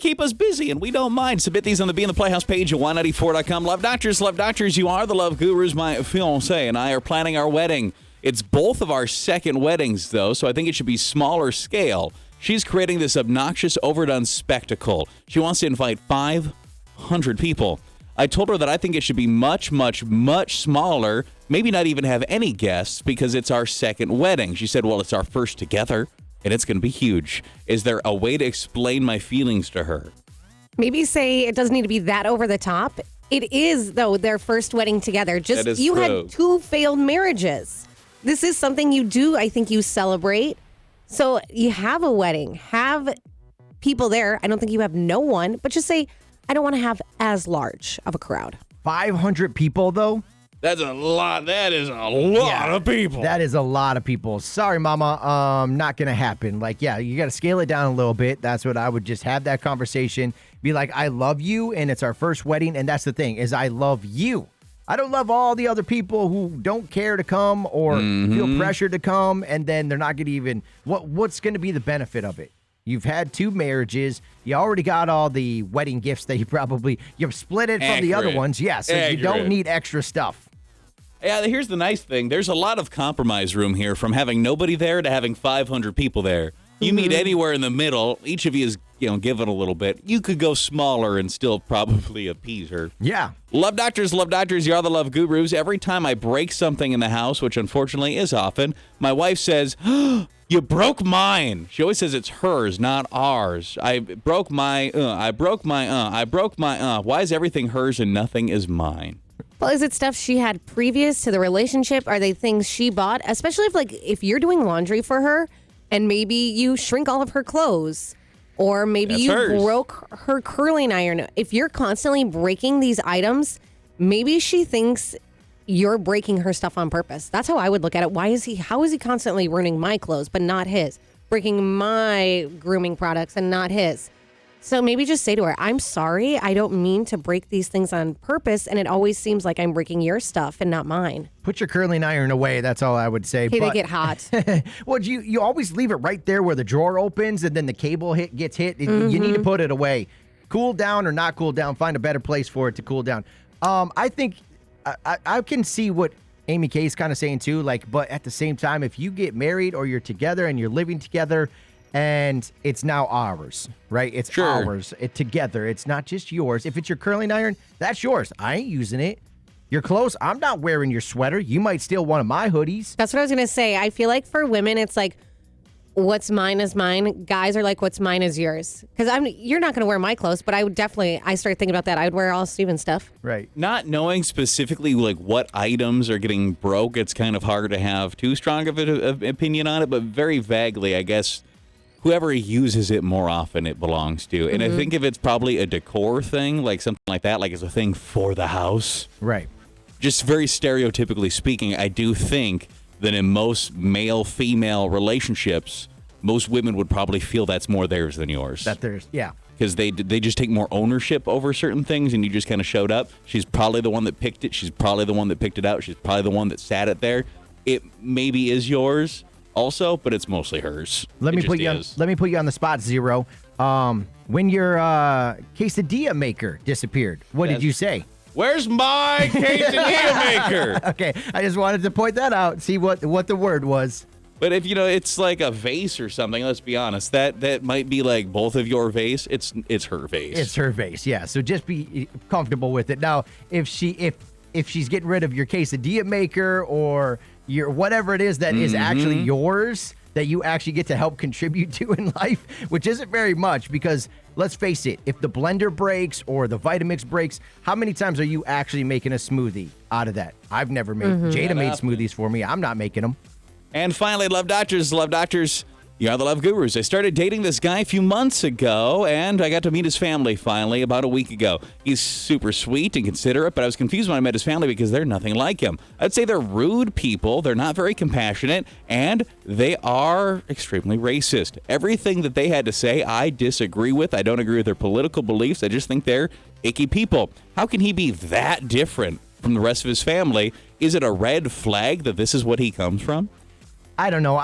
keep us busy, and we don't mind. Submit these on the Be in the Playhouse page at 194.com. Love Doctors, you are the love gurus. My fiancé and I are planning our wedding. It's both of our second weddings, though, so I think it should be smaller scale. She's creating this obnoxious, overdone spectacle. She wants to invite 500 people. I told her that I think it should be much, much, much smaller, maybe not even have any guests because it's our second wedding. She said, well, it's our first together, and it's going to be huge. Is there a way to explain my feelings to her? Maybe say it doesn't need to be that over the top. It is, though, their first wedding together. Just you had 2 failed marriages. This is something you do, I think you celebrate. So you have a wedding, have people there. I don't think you have no one, but just say, I don't want to have as large of a crowd. 500 people, though? That's a lot. That is a lot of people. That is a lot of people. Sorry, Mama. Not going to happen. Like, yeah, you got to scale it down a little bit. That's what I would just have that conversation. Be like, I love you, and it's our first wedding. And that's the thing, is I love you. I don't love all the other people who don't care to come or feel pressured to come, and then they're not going to even, what's going to be the benefit of it? You've had 2 marriages. You already got all the wedding gifts that you've split it from the other ones. Yeah, so you don't need extra stuff. Yeah, here's the nice thing. There's a lot of compromise room here from having nobody there to having 500 people there. You meet anywhere in the middle. Each of you is, given a little bit. You could go smaller and still probably appease her. Yeah. Love Doctors, you are the love gurus. Every time I break something in the house, which unfortunately is often, my wife says, you broke mine. She always says it's hers, not ours. I broke my. Why is everything hers and nothing is mine? Well, is it stuff she had previous to the relationship? Are they things she bought? Especially if you're doing laundry for her and maybe you shrink all of her clothes or maybe you broke her curling iron. If you're constantly breaking these items, maybe she thinks you're breaking her stuff on purpose. That's how I would look at it. How is he constantly ruining my clothes but not his? Breaking my grooming products and not his? So maybe just say to her, I'm sorry, I don't mean to break these things on purpose, and it always seems like I'm breaking your stuff and not mine. Put your curling iron away, that's all I would say. Hey, they get hot. Well, you always leave it right there where the drawer opens and then the cable gets hit. You need to put it away. Cool down or not cool down, find a better place for it to cool down. I think I can see what Amy K is kind of saying too, but at the same time, if you get married or you're together and you're living together, and it's now ours, right? It's ours together. It's not just yours. If it's your curling iron, that's yours. I ain't using it. Your clothes, I'm not wearing your sweater. You might steal one of my hoodies. That's what I was going to say. I feel like for women, it's like, what's mine is mine. Guys are like, what's mine is yours. Because you're not going to wear my clothes, but I started thinking about that. I would wear all Steven's stuff. Right. Not knowing specifically what items are getting broke, it's kind of hard to have too strong of an opinion on it, but very vaguely, I guess, whoever uses it more often it belongs to. And I think if it's probably a decor thing, like something like that, like it's a thing for the house. Right. Just very stereotypically speaking, I do think that in most male-female relationships, most women would probably feel that's more theirs than yours. Yeah. Because they just take more ownership over certain things, and you just kind of showed up. She's probably the one that picked it. She's probably the one that picked it out. She's probably the one that sat it there. It maybe is yours also, but it's mostly hers. Let me put you on the spot, Zero. When your quesadilla maker disappeared, what did you say? Where's my quesadilla maker? Okay, I just wanted to point that out, see what the word was. But if it's like a vase or something, let's be honest, that might be like both of your vase. It's her vase. It's her vase, yeah. So just be comfortable with it. Now, if she's getting rid of your quesadilla maker or your whatever it is that is actually yours, that you actually get to help contribute to in life, which isn't very much, because let's face it, if the blender breaks or the Vitamix breaks, how many times are you actually making a smoothie out of that? I've never made. Jada made smoothies for me. I'm not making them. And finally, Love Doctors, you are the love gurus. I started dating this guy a few months ago, and I got to meet his family finally about a week ago. He's super sweet and considerate, but I was confused when I met his family because they're nothing like him. I'd say they're rude people, they're not very compassionate, and they are extremely racist. Everything that they had to say, I disagree with. I don't agree with their political beliefs. I just think they're icky people. How can he be that different from the rest of his family? Is it a red flag that this is what he comes from? I don't know.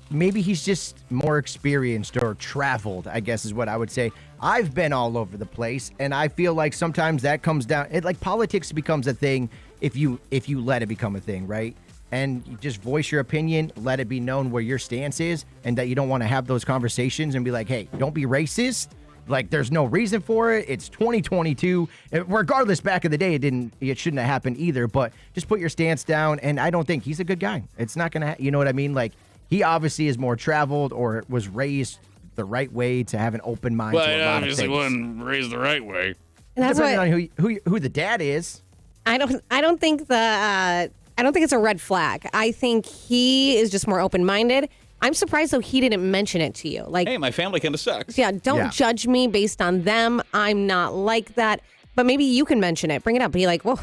maybe he's just more experienced or traveled, I guess is what I would say. I've been all over the place, and I feel like sometimes that comes down. Like politics becomes a thing if you let it become a thing, right? And you just voice your opinion, let it be known where your stance is, and that you don't want to have those conversations and be like, hey, don't be racist. Like, there's no reason for it. It's 2022. Regardless, back in the day, it shouldn't have happened either. But just put your stance down, and I don't think he's a good guy. It's not gonna, you know what I mean? Like, he obviously is more traveled or was raised the right way to have an open mind to a lot of things. Well, obviously wasn't raised the right way. And that's depending on who the dad is. I don't think it's a red flag. I think he is just more open-minded. I'm surprised, though, he didn't mention it to you. Like, hey, my family kind of sucks. Yeah, don't judge me based on them. I'm not like that. But maybe you can mention it. Bring it up. Be like, well,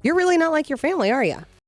you're really not like your family, are you?